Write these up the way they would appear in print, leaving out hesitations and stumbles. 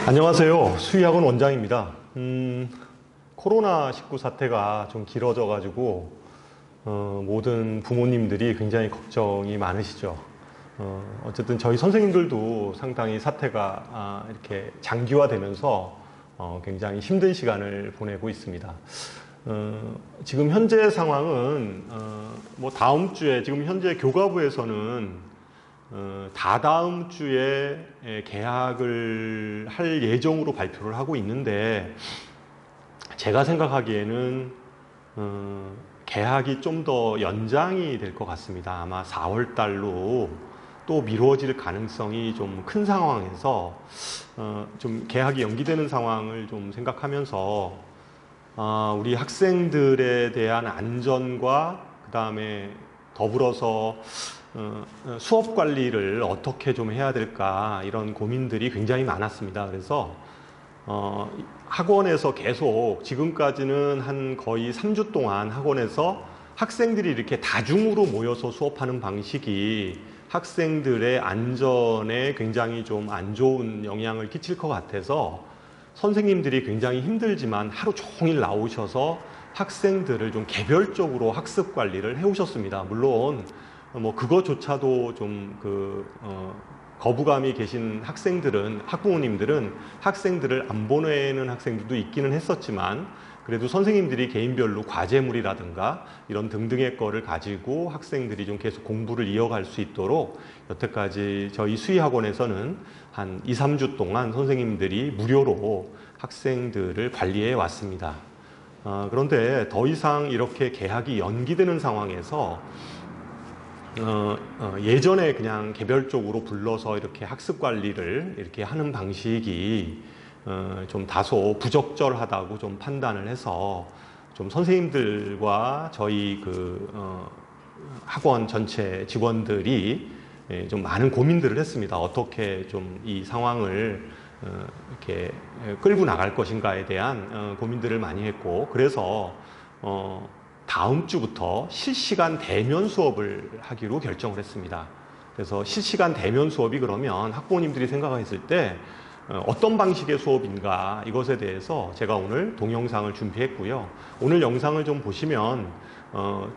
안녕하세요. 수의학원 원장입니다. 코로나19 사태가 좀 길어져 가지고 모든 부모님들이 굉장히 걱정이 많으시죠. 어쨌든 저희 선생님들도 상당히 사태가 이렇게 장기화되면서 굉장히 힘든 시간을 보내고 있습니다. 지금 현재 상황은 뭐 다음 주에 지금 현재 교과부에서는 다다음 주에 개학을 할 예정으로 발표를 하고 있는데, 제가 생각하기에는 개학이 좀 더 연장이 될 것 같습니다. 아마 4월 달로 또 미뤄질 가능성이 좀 큰 상황에서 좀 개학이 연기되는 상황을 좀 생각하면서 우리 학생들에 대한 안전과 그 다음에 더불어서 수업 관리를 어떻게 좀 해야 될까, 이런 고민들이 굉장히 많았습니다. 그래서 학원에서 계속 지금까지는 한 거의 3주 동안 학원에서 학생들이 이렇게 다중으로 모여서 수업하는 방식이 학생들의 안전에 굉장히 좀 안 좋은 영향을 끼칠 것 같아서 선생님들이 굉장히 힘들지만 하루 종일 나오셔서 학생들을 좀 개별적으로 학습 관리를 해오셨습니다. 물론 뭐 그거조차도 좀 거부감이 계신 학생들은, 학부모님들은 학생들을 안 보내는 학생들도 있기는 했었지만, 그래도 선생님들이 개인별로 과제물이라든가 이런 등등의 거를 가지고 학생들이 좀 계속 공부를 이어갈 수 있도록 여태까지 저희 수의학원에서는 한 2, 3주 동안 선생님들이 무료로 학생들을 관리해 왔습니다. 그런데 더 이상 이렇게 개학이 연기되는 상황에서 예전에 그냥 개별적으로 불러서 이렇게 학습 관리를 이렇게 하는 방식이 좀 다소 부적절하다고 좀 판단을 해서 좀 선생님들과 저희 학원 전체 직원들이 좀 많은 고민들을 했습니다. 어떻게 좀 이 상황을 이렇게 끌고 나갈 것인가에 대한 고민들을 많이 했고, 그래서 다음 주부터 실시간 대면 수업을 하기로 결정을 했습니다. 그래서 실시간 대면 수업이 그러면 학부모님들이 생각했을 때 어떤 방식의 수업인가, 이것에 대해서 제가 오늘 동영상을 준비했고요. 오늘 영상을 좀 보시면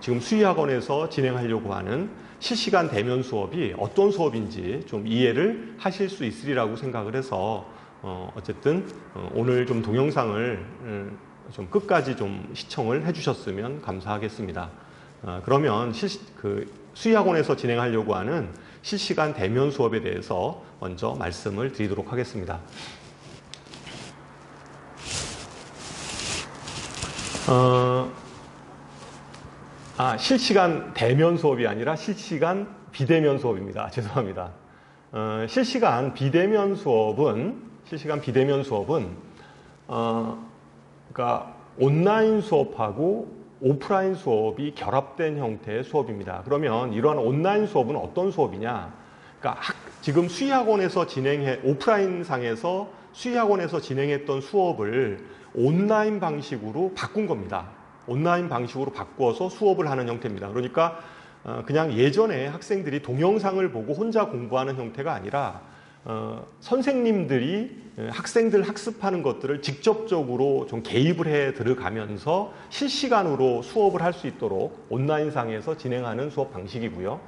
지금 수의학원에서 진행하려고 하는 실시간 대면 수업이 어떤 수업인지 좀 이해를 하실 수 있으리라고 생각을 해서 어쨌든 오늘 좀 동영상을 좀 끝까지 좀 시청을 해주셨으면 감사하겠습니다. 그러면 수의학원에서 진행하려고 하는 실시간 대면 수업에 대해서 먼저 말씀을 드리도록 하겠습니다. 실시간 대면 수업이 아니라 실시간 비대면 수업입니다. 죄송합니다. 실시간 비대면 수업은 그러니까 온라인 수업하고 오프라인 수업이 결합된 형태의 수업입니다. 그러면 이러한 온라인 수업은 어떤 수업이냐? 그러니까 지금 오프라인 상에서 수의학원에서 진행했던 수업을 온라인 방식으로 바꾼 겁니다. 온라인 방식으로 바꿔서 수업을 하는 형태입니다. 그러니까 그냥 예전에 학생들이 동영상을 보고 혼자 공부하는 형태가 아니라 선생님들이 학생들 학습하는 것들을 직접적으로 좀 개입을 해 들어가면서 실시간으로 수업을 할 수 있도록 온라인상에서 진행하는 수업 방식이고요.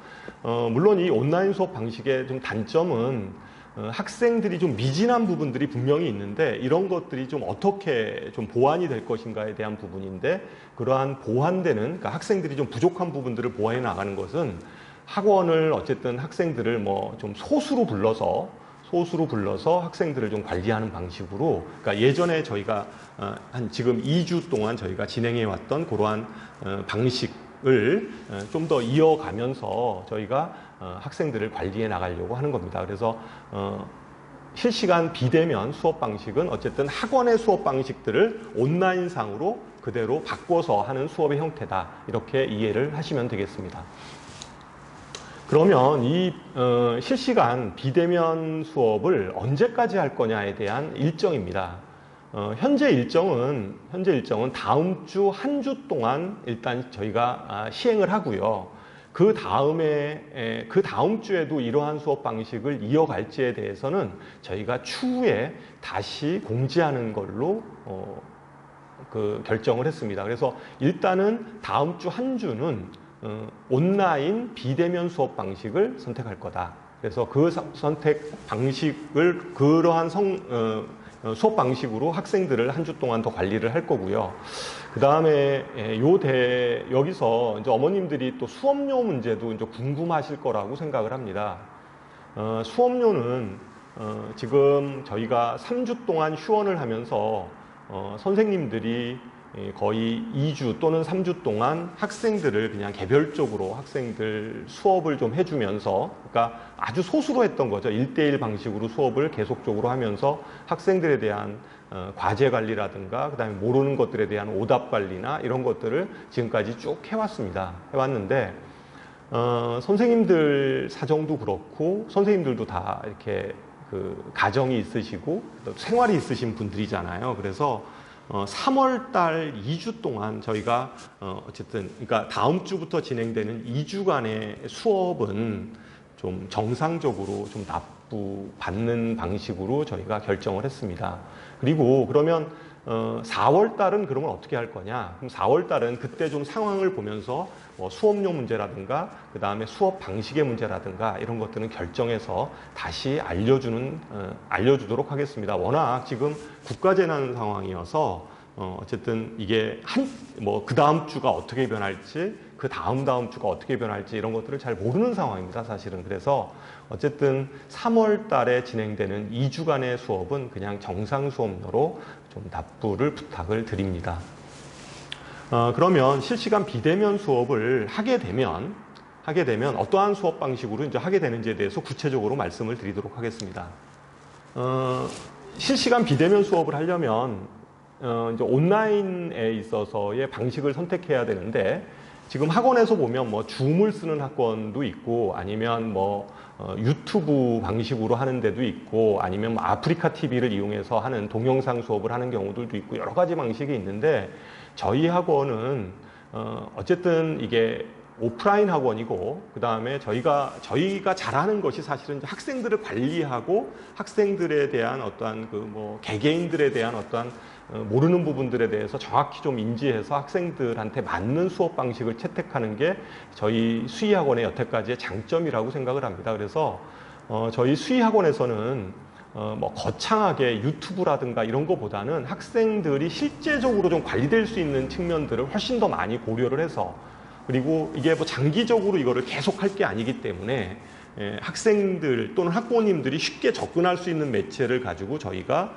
물론 이 온라인 수업 방식의 좀 단점은 학생들이 좀 미진한 부분들이 분명히 있는데, 이런 것들이 좀 어떻게 좀 보완이 될 것인가에 대한 부분인데, 그러한 그러니까 학생들이 좀 부족한 부분들을 보완해 나가는 것은 학원을 어쨌든 학생들을 뭐 좀 소수로 불러서 학생들을 좀 관리하는 방식으로, 그러니까 예전에 저희가 지금 2주 동안 저희가 진행해 왔던 그러한 방식을 좀 더 이어가면서 저희가 학생들을 관리해 나가려고 하는 겁니다. 그래서 실시간 비대면 수업 방식은 어쨌든 학원의 수업 방식들을 온라인상으로 그대로 바꿔서 하는 수업의 형태다, 이렇게 이해를 하시면 되겠습니다. 그러면 이 실시간 비대면 수업을 언제까지 할 거냐에 대한 일정입니다. 현재 일정은 다음 주 한 주 동안 일단 저희가 시행을 하고요. 그 다음 주에도 이러한 수업 방식을 이어갈지에 대해서는 저희가 추후에 다시 공지하는 걸로 결정을 했습니다. 그래서 일단은 다음 주 한 주는 온라인 비대면 수업 방식을 선택할 거다. 그래서 그 선택 방식을 그러한 수업 방식으로 학생들을 한 주 동안 더 관리를 할 거고요. 그 다음에 여기서 이제 어머님들이 또 수업료 문제도 이제 궁금하실 거라고 생각을 합니다. 수업료는 지금 저희가 3주 동안 휴원을 하면서 선생님들이 거의 2주 또는 3주 동안 학생들을 그냥 개별적으로 학생들 수업을 좀 해주면서, 그러니까 아주 소수로 했던 거죠. 1대1 방식으로 수업을 계속적으로 하면서 학생들에 대한 과제 관리라든가 그다음에 모르는 것들에 대한 오답 관리나 이런 것들을 지금까지 쭉 해왔는데 선생님들 사정도 그렇고 선생님들도 다 이렇게 그 가정이 있으시고 생활이 있으신 분들이잖아요. 그래서 3월 달 2주 동안 저희가 어쨌든 그러니까 다음 주부터 진행되는 2주간의 수업은 좀 정상적으로 좀 납부받는 방식으로 저희가 결정을 했습니다. 그리고 그러면 4월 달은 그러면 어떻게 할 거냐? 그럼 4월 달은 그때 좀 상황을 보면서 수업료 문제라든가 그 다음에 수업 방식의 문제라든가 이런 것들은 결정해서 다시 알려주도록 하겠습니다. 워낙 지금 국가재난 상황이어서 어쨌든 이게 그 다음 주가 어떻게 변할지 그 다음 주가 어떻게 변할지 이런 것들을 잘 모르는 상황입니다, 사실은. 그래서 어쨌든 3월 달에 진행되는 2주간의 수업은 그냥 정상 수업료로 좀 납부를 부탁을 드립니다. 그러면 실시간 비대면 수업을 하게 되면 어떠한 수업 방식으로 이제 하게 되는지에 대해서 구체적으로 말씀을 드리도록 하겠습니다. 실시간 비대면 수업을 하려면 이제 온라인에 있어서의 방식을 선택해야 되는데, 지금 학원에서 보면 줌을 쓰는 학원도 있고 아니면 유튜브 방식으로 하는 데도 있고 아니면 아프리카 TV를 이용해서 하는 동영상 수업을 하는 경우들도 있고 여러 가지 방식이 있는데, 저희 학원은 어쨌든 이게 오프라인 학원이고 그 다음에 저희가 잘하는 것이 사실은 학생들을 관리하고 학생들에 대한 어떠한 개개인들에 대한 어떠한 모르는 부분들에 대해서 정확히 좀 인지해서 학생들한테 맞는 수업 방식을 채택하는 게 저희 수의학원의 여태까지의 장점이라고 생각을 합니다. 그래서 저희 수의학원에서는 거창하게 유튜브라든가 이런 것보다는 학생들이 실제적으로 좀 관리될 수 있는 측면들을 훨씬 더 많이 고려를 해서, 그리고 이게 장기적으로 이거를 계속할 게 아니기 때문에 학생들 또는 학부모님들이 쉽게 접근할 수 있는 매체를 가지고 저희가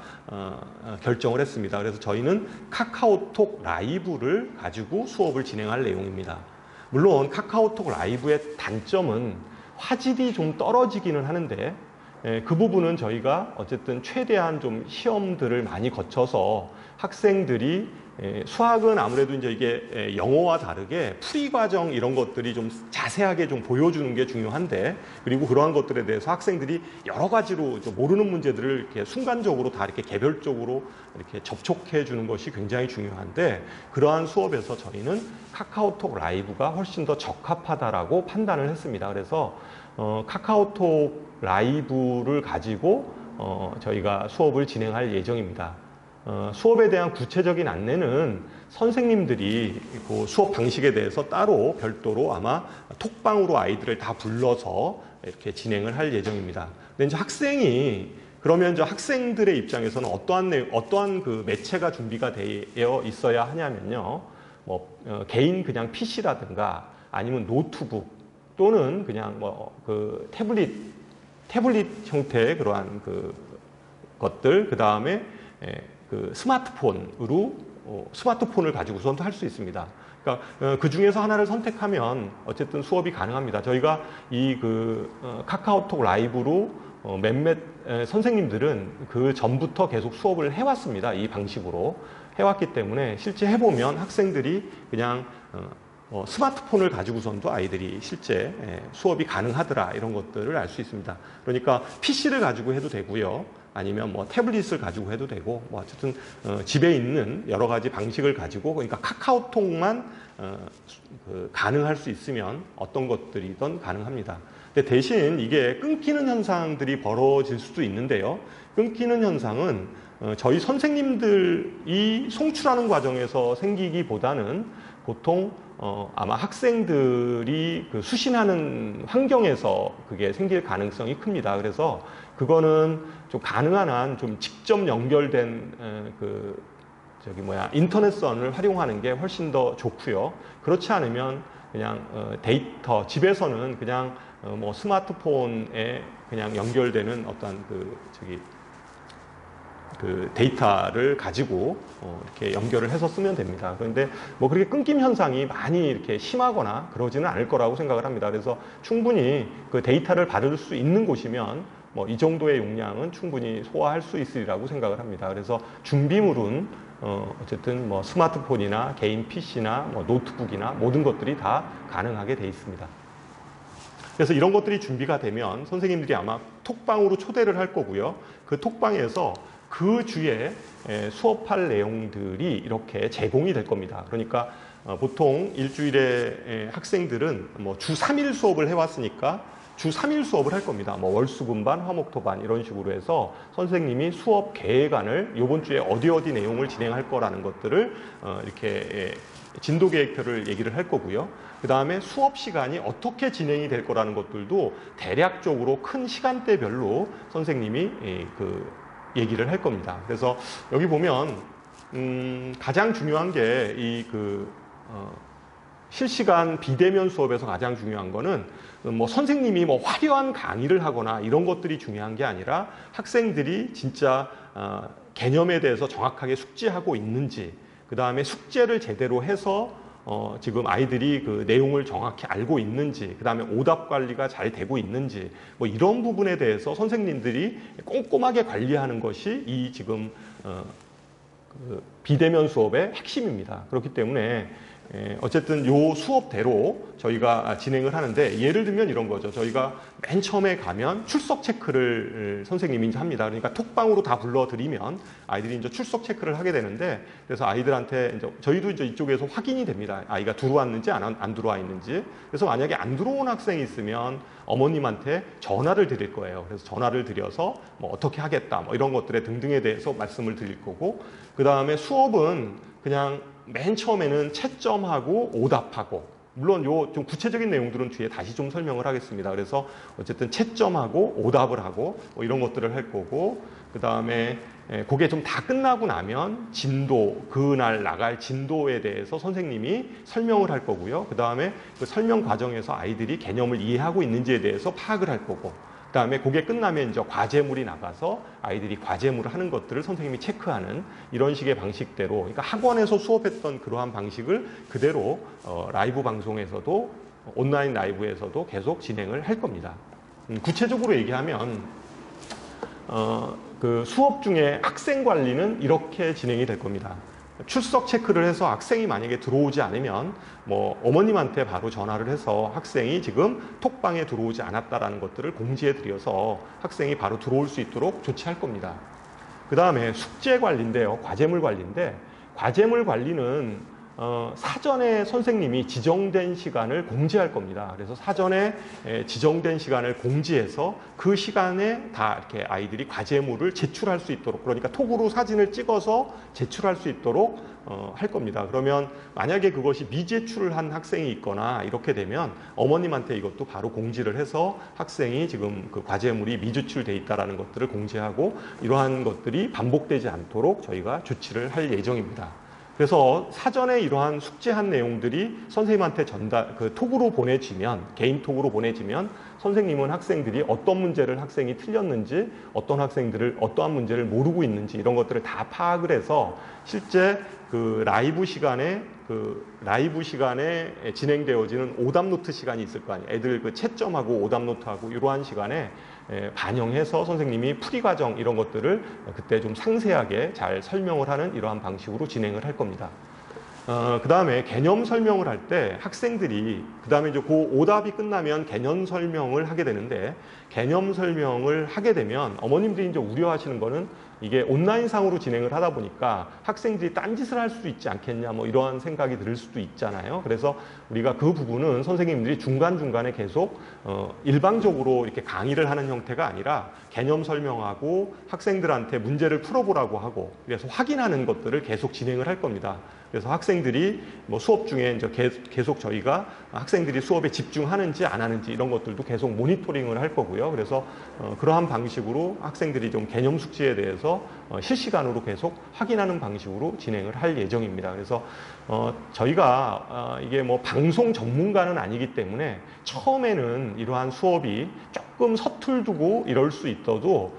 결정을 했습니다. 그래서 저희는 카카오톡 라이브를 가지고 수업을 진행할 내용입니다. 물론 카카오톡 라이브의 단점은 화질이 좀 떨어지기는 하는데 그 부분은 저희가 어쨌든 최대한 좀 시험들을 많이 거쳐서 학생들이 수학은 아무래도 이제 이게 영어와 다르게 풀이 과정 이런 것들이 좀 자세하게 좀 보여주는 게 중요한데, 그리고 그러한 것들에 대해서 학생들이 여러 가지로 모르는 문제들을 이렇게 순간적으로 다 이렇게 개별적으로 이렇게 접촉해 주는 것이 굉장히 중요한데, 그러한 수업에서 저희는 카카오톡 라이브가 훨씬 더 적합하다라고 판단을 했습니다. 그래서 카카오톡 라이브를 가지고 저희가 수업을 진행할 예정입니다. 수업에 대한 구체적인 안내는 선생님들이 그 수업 방식에 대해서 따로 별도로 아마 톡방으로 아이들을 다 불러서 이렇게 진행을 할 예정입니다. 근데 이제 그러면 이제 학생들의 입장에서는 어떠한 그 매체가 준비가 되어 있어야 하냐면요. 개인 그냥 PC라든가 아니면 노트북 또는 그냥 그 태블릿 형태의 그러한 그 것들, 그 다음에 그 스마트폰을 가지고서도 할 수 있습니다. 그러니까 그 중에서 하나를 선택하면 어쨌든 수업이 가능합니다. 저희가 카카오톡 라이브로 몇몇 선생님들은 그 전부터 계속 수업을 해왔습니다. 이 방식으로 해왔기 때문에 실제 해보면 학생들이 그냥 스마트폰을 가지고선도 아이들이 실제 수업이 가능하더라, 이런 것들을 알 수 있습니다. 그러니까 PC를 가지고 해도 되고요. 아니면 뭐 태블릿을 가지고 해도 되고, 뭐 어쨌든 집에 있는 여러 가지 방식을 가지고, 그러니까 카카오톡만 가능할 수 있으면 어떤 것들이든 가능합니다. 근데 대신 이게 끊기는 현상들이 벌어질 수도 있는데요. 끊기는 현상은 저희 선생님들이 송출하는 과정에서 생기기보다는 보통 아마 학생들이 그 수신하는 환경에서 그게 생길 가능성이 큽니다. 그래서 그거는 좀 가능한 한 좀 직접 연결된 인터넷선을 활용하는 게 훨씬 더 좋고요. 그렇지 않으면 그냥 데이터, 집에서는 그냥 뭐 스마트폰에 그냥 연결되는 어떤 그 데이터를 가지고 이렇게 연결을 해서 쓰면 됩니다. 그런데 뭐 그렇게 끊김 현상이 많이 이렇게 심하거나 그러지는 않을 거라고 생각을 합니다. 그래서 충분히 그 데이터를 받을 수 있는 곳이면 뭐 이 정도의 용량은 충분히 소화할 수 있으리라고 생각을 합니다. 그래서 준비물은 어쨌든 뭐 스마트폰이나 개인 PC나 뭐 노트북이나 모든 것들이 다 가능하게 돼 있습니다. 그래서 이런 것들이 준비가 되면 선생님들이 아마 톡방으로 초대를 할 거고요. 그 톡방에서 그 주에 수업할 내용들이 이렇게 제공이 될 겁니다. 그러니까 보통 일주일에 학생들은 뭐 주 3일 수업을 해왔으니까 주 3일 수업을 할 겁니다. 뭐 월수금반, 화목토반 이런 식으로 해서 선생님이 수업 계획안을 이번 주에 어디 내용을 진행할 거라는 것들을 이렇게 진도 계획표를 얘기를 할 거고요. 그 다음에 수업 시간이 어떻게 진행이 될 거라는 것들도 대략적으로 큰 시간대별로 선생님이 얘기를 할 겁니다. 그래서 여기 보면 가장 중요한 게 실시간 비대면 수업에서 가장 중요한 거는 뭐 선생님이 뭐 화려한 강의를 하거나 이런 것들이 중요한 게 아니라 학생들이 진짜 개념에 대해서 정확하게 숙지하고 있는지, 그 다음에 숙제를 제대로 해서 지금 아이들이 그 내용을 정확히 알고 있는지, 그 다음에 오답 관리가 잘 되고 있는지, 뭐 이런 부분에 대해서 선생님들이 꼼꼼하게 관리하는 것이 이 지금 비대면 수업의 핵심입니다. 그렇기 때문에 어쨌든 요 수업대로 저희가 진행을 하는데, 예를 들면 이런 거죠. 저희가 맨 처음에 가면 출석 체크를 선생님이 이제 합니다. 그러니까 톡방으로 다 불러드리면 아이들이 이제 출석 체크를 하게 되는데, 그래서 아이들한테 이제 저희도 이제 이쪽에서 확인이 됩니다. 아이가 들어왔는지 안 들어와 있는지. 그래서 만약에 안 들어온 학생이 있으면 어머님한테 전화를 드릴 거예요. 그래서 전화를 드려서 뭐 어떻게 하겠다, 뭐 이런 것들에 등등에 대해서 말씀을 드릴 거고, 그 다음에 수업은 그냥 맨 처음에는 채점하고 오답하고, 물론 요 좀 구체적인 내용들은 뒤에 다시 좀 설명을 하겠습니다. 그래서 어쨌든 채점하고 오답을 하고 뭐 이런 것들을 할 거고, 그 다음에 그게 좀 다 끝나고 나면 진도, 그날 나갈 진도에 대해서 선생님이 설명을 할 거고요. 그 다음에 그 설명 과정에서 아이들이 개념을 이해하고 있는지에 대해서 파악을 할 거고, 그 다음에 그게 끝나면 이제 과제물이 나가서 아이들이 과제물을 하는 것들을 선생님이 체크하는 이런 식의 방식대로, 그러니까 학원에서 수업했던 그러한 방식을 그대로 라이브 방송에서도, 온라인 라이브에서도 계속 진행을 할 겁니다. 구체적으로 얘기하면 그 수업 중에 학생 관리는 이렇게 진행이 될 겁니다. 출석 체크를 해서 학생이 만약에 들어오지 않으면 뭐 어머님한테 바로 전화를 해서 학생이 지금 톡방에 들어오지 않았다라는 것들을 공지해 드려서 학생이 바로 들어올 수 있도록 조치할 겁니다. 그 다음에 숙제 관리인데요. 과제물 관리인데, 과제물 관리는 사전에 선생님이 지정된 시간을 공지할 겁니다. 그래서 사전에 지정된 시간을 공지해서 그 시간에 다 이렇게 아이들이 과제물을 제출할 수 있도록, 그러니까 톡으로 사진을 찍어서 제출할 수 있도록 할 겁니다. 그러면 만약에 그것이 미제출을 한 학생이 있거나 이렇게 되면 어머님한테 이것도 바로 공지를 해서 학생이 지금 그 과제물이 미제출돼 있다는 것들을 공지하고, 이러한 것들이 반복되지 않도록 저희가 조치를 할 예정입니다. 그래서 사전에 이러한 숙제한 내용들이 선생님한테 톡으로 보내지면, 개인 톡으로 보내지면 선생님은 학생들이 어떤 문제를 학생이 틀렸는지, 어떤 학생들을 어떠한 문제를 모르고 있는지 이런 것들을 다 파악을 해서 실제 그 라이브 시간에 진행되어지는 오답노트 시간이 있을 거 아니에요. 애들 그 채점하고 오답노트하고 이러한 시간에 반영해서 선생님이 풀이 과정 이런 것들을 그때 좀 상세하게 잘 설명을 하는 이러한 방식으로 진행을 할 겁니다. 그 다음에 개념 설명을 할 때 학생들이, 그 다음에 이제 그 오답이 끝나면 개념 설명을 하게 되는데, 개념 설명을 하게 되면 어머님들이 이제 우려하시는 거는 이게 온라인상으로 진행을 하다 보니까 학생들이 딴짓을 할 수 있지 않겠냐, 뭐 이러한 생각이 들 수도 있잖아요. 그래서 우리가 그 부분은 선생님들이 중간중간에 계속 일방적으로 이렇게 강의를 하는 형태가 아니라 개념 설명하고 학생들한테 문제를 풀어보라고 하고, 그래서 확인하는 것들을 계속 진행을 할 겁니다. 그래서 학생들이 뭐 수업 중에 이제 계속 저희가 학생들이 수업에 집중하는지 안 하는지 이런 것들도 계속 모니터링을 할 거고요. 그래서 그러한 방식으로 학생들이 좀 개념 숙지에 대해서 실시간으로 계속 확인하는 방식으로 진행을 할 예정입니다. 그래서 저희가 이게 뭐 방송 전문가는 아니기 때문에 처음에는 이러한 수업이 조금 서툴두고 이럴 수 있어도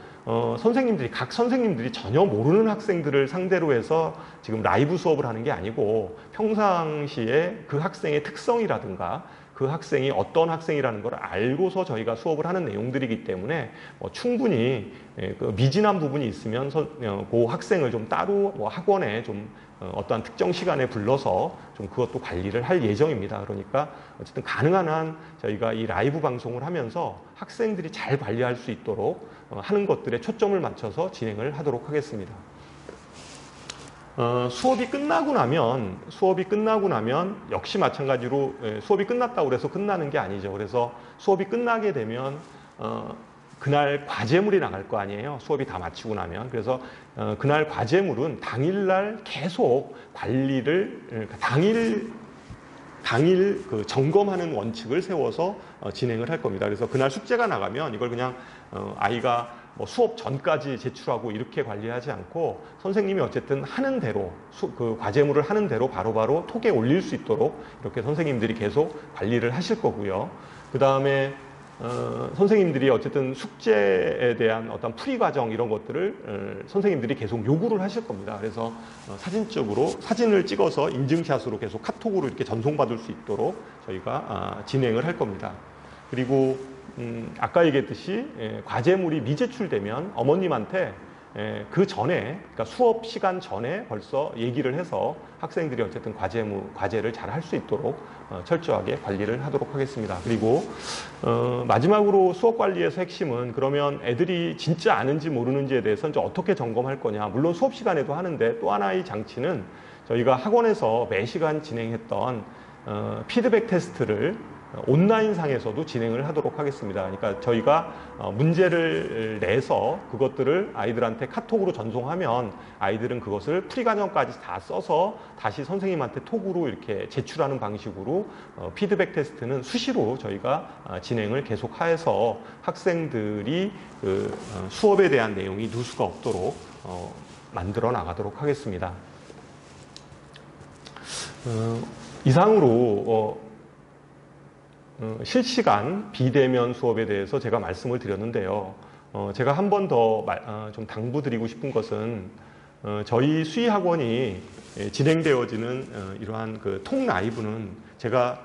각 선생님들이 전혀 모르는 학생들을 상대로 해서 지금 라이브 수업을 하는 게 아니고, 평상시에 그 학생의 특성이라든가 그 학생이 어떤 학생이라는 걸 알고서 저희가 수업을 하는 내용들이기 때문에 충분히 그 미진한 부분이 있으면 그 학생을 좀 따로 뭐 학원에 좀 어떠한 특정 시간에 불러서 좀 그것도 관리를 할 예정입니다. 그러니까 어쨌든 가능한 한 저희가 이 라이브 방송을 하면서 학생들이 잘 관리할 수 있도록 하는 것들에 초점을 맞춰서 진행을 하도록 하겠습니다. 수업이 끝나고 나면 역시 마찬가지로 수업이 끝났다고 해서 끝나는 게 아니죠. 그래서 수업이 끝나게 되면 그날 과제물이 나갈 거 아니에요. 수업이 다 마치고 나면. 그래서 그날 과제물은 당일날 계속 관리를 당일 그 점검하는 원칙을 세워서 진행을 할 겁니다. 그래서 그날 숙제가 나가면 이걸 그냥 아이가 뭐 수업 전까지 제출하고 이렇게 관리하지 않고, 선생님이 어쨌든 하는 대로 그 과제물을 하는 대로 바로바로 톡에 올릴 수 있도록 이렇게 선생님들이 계속 관리를 하실 거고요. 그 다음에 선생님들이 어쨌든 숙제에 대한 어떤 풀이 과정 이런 것들을 선생님들이 계속 요구를 하실 겁니다. 그래서 사진을 찍어서 인증샷으로 계속 카톡으로 이렇게 전송받을 수 있도록 저희가 진행을 할 겁니다. 그리고 아까 얘기했듯이 과제물이 미제출되면 어머님한테 그 전에, 그러니까 수업 시간 전에 벌써 얘기를 해서 학생들이 어쨌든 과제를 잘 할 수 있도록 철저하게 관리를 하도록 하겠습니다. 그리고 마지막으로 수업 관리에서 핵심은, 그러면 애들이 진짜 아는지 모르는지에 대해서 이제 어떻게 점검할 거냐. 물론 수업 시간에도 하는데, 또 하나의 장치는 저희가 학원에서 매 시간 진행했던 피드백 테스트를 온라인상에서도 진행을 하도록 하겠습니다. 그러니까 저희가 문제를 내서 그것들을 아이들한테 카톡으로 전송하면 아이들은 그것을 풀이과정까지 다 써서 다시 선생님한테 톡으로 이렇게 제출하는 방식으로 피드백 테스트는 수시로 저희가 진행을 계속해서 학생들이 그 수업에 대한 내용이 누수가 없도록 만들어 나가도록 하겠습니다. 이상으로 실시간 비대면 수업에 대해서 제가 말씀을 드렸는데요. 제가 한 번 더 좀 당부드리고 싶은 것은, 저희 수의학원이 진행되어지는 이러한 그 톡 라이브는, 제가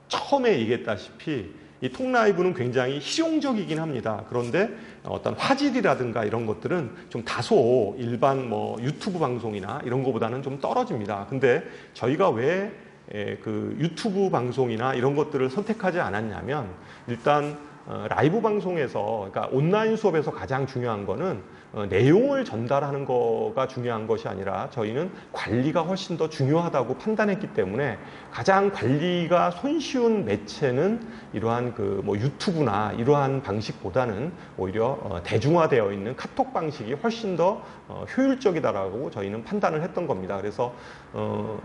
처음에 얘기했다시피 이 톡 라이브는 굉장히 실용적이긴 합니다. 그런데 어떤 화질이라든가 이런 것들은 좀 다소 일반 뭐 유튜브 방송이나 이런 것보다는 좀 떨어집니다. 근데 저희가 왜 그 유튜브 방송이나 이런 것들을 선택하지 않았냐면, 일단 라이브 방송에서, 그러니까 온라인 수업에서 가장 중요한 거는 내용을 전달하는 거가 중요한 것이 아니라 저희는 관리가 훨씬 더 중요하다고 판단했기 때문에, 가장 관리가 손쉬운 매체는 이러한 그 뭐 유튜브나 이러한 방식보다는 오히려 대중화되어 있는 카톡 방식이 훨씬 더 효율적이다라고 저희는 판단을 했던 겁니다. 그래서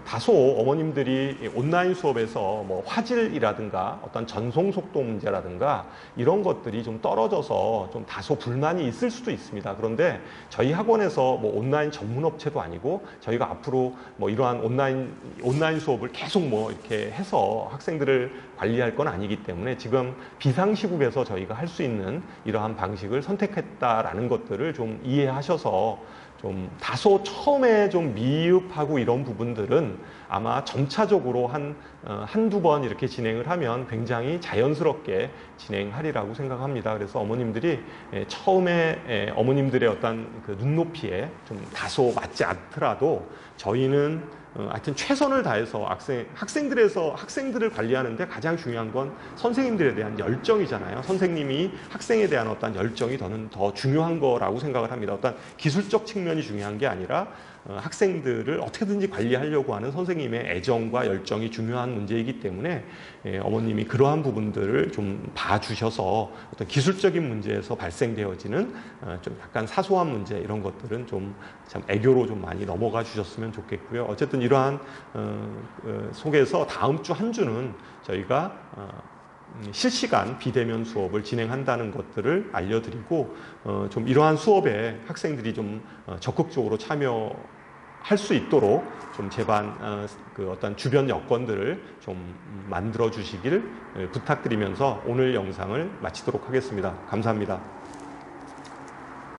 다소 어머님들이 온라인 수업에서 뭐 화질이라든가 어떤 전송 속도 문제라든가 이런 것들이 좀 떨어져서 좀 다소 불만이 있을 수도 있습니다. 그런데 저희 학원에서 뭐 온라인 전문 업체도 아니고, 저희가 앞으로 뭐 이러한 온라인 수업을 계속 뭐 이렇게 해서 학생들을 관리할 건 아니기 때문에, 지금 비상시국에서 저희가 할 수 있는 이러한 방식을 선택했다라는 것들을 좀 이해하셔서, 좀 다소 처음에 좀 미흡하고 이런 부분들은 아마 점차적으로 한두 번 이렇게 진행을 하면 굉장히 자연스럽게 진행하리라고 생각합니다. 그래서 어머님들이 어머님들의 어떤 그 눈높이에 좀 다소 맞지 않더라도 저희는 하여튼 최선을 다해서 학생들을 관리하는데 가장 중요한 건 선생님들에 대한 열정이잖아요. 선생님이 학생에 대한 어떤 열정이 저는 더 중요한 거라고 생각을 합니다. 어떤 기술적 측면이 중요한 게 아니라 학생들을 어떻게든지 관리하려고 하는 선생님의 애정과 열정이 중요한 문제이기 때문에 어머님이 그러한 부분들을 좀 봐주셔서 어떤 기술적인 문제에서 발생되어지는 좀 약간 사소한 문제 이런 것들은 좀 참 애교로 좀 많이 넘어가 주셨으면 좋겠고요. 어쨌든 이러한 속에서 다음 주 한 주는 저희가 실시간 비대면 수업을 진행한다는 것들을 알려드리고 좀 이러한 수업에 학생들이 좀 적극적으로 참여할 수 있도록 좀 제반 그 어떤 주변 여건들을 좀 만들어 주시길 부탁드리면서 오늘 영상을 마치도록 하겠습니다. 감사합니다.